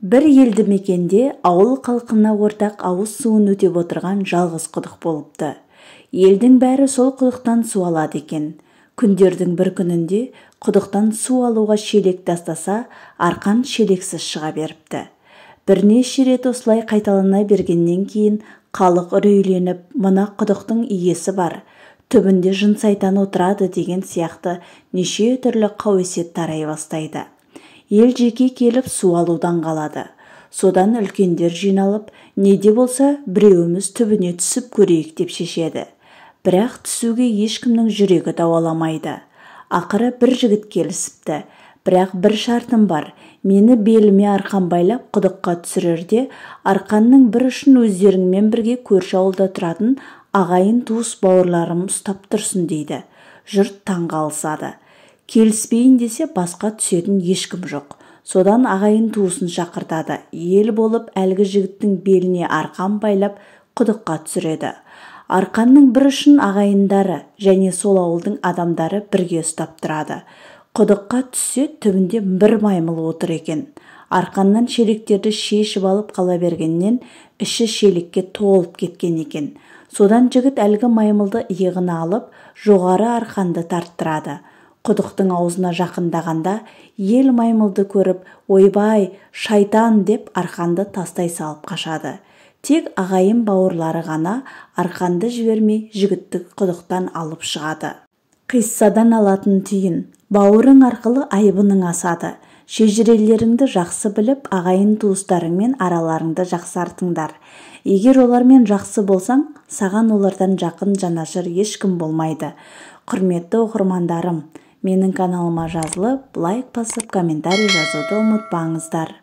Бір елді мекенде ауыл халқына ортақ ауыз суын өтеп отырған жалғыз құдық болыпты. Елдің бәрі сол құдықтан су алады екен. Күндердің бір күнінде құдықтан су алуға шелек тастаса, арқан шелексіз шыға беріпті. Бірнеше рет осылай қайталана бергеннен кейін халық үрейленіп, мына құдықтың иесі бар, түбінде жын сайтан отырады деген сияқты неше түрлі қауесет тарай бастайды. Ел жеке келіп су алудан қалады. Содан үлкендер жиналып, не де болса біреуіміз түбіне түсіп көрейік деп шешеді. Бірақ түсуге ешкімнің жүрегі дауаламайды. Ақыры бір жігіт келісіпті. Бірақ бір шартым бар, мені беліме арқан байлап құдыққа түсірерде, арқанның бір ұшын өздеріңмен бірге көрші ауылда тұратын ағайын туыс бауырларым ұстап тұрсын дейді. Жұрт таң қалысады. Келіспейін десе басқа түсетін ешкім жоқ. Содан ағайын туысын шақыртады. Ел болып әлгі жігіттің беліне арқан байлап құдыққа түсіреді. Арқанның бір ұшын ағайындары және сол ауылдың адамдары бірге ұстап тұрады. Құдыққа түссе түбінде бір маймыл отыр екен. Арқаннан шелектерді шешіп алып қала бергеннен іші шелекке толып кеткен екен. Содан жігіт әлгі маймылды иығына алып жоғары арқанды тарттырады. Құдықтың аузына жақындағанда ел маймылды көріп, ойбай, шайтан деп арқанды тастай салып қашады. Тек ағайын бауырлары ғана арқанды жібермей жігітті құдықтан алып шығады. Қиссадан алатын түйін: бауырың арқылы айбының асады. Шежірелеріңді жақсы біліп, ағайын туыстарыңмен араларыңды жақсартыңдар. Егер олармен жақсы болсаң, саған олардан жақын жанашыр ешкім болмайды. Құрметті оқырмандарым, менің каналыма жазылып, лайк басып, комментарий жазуды ұмытпаңыздар.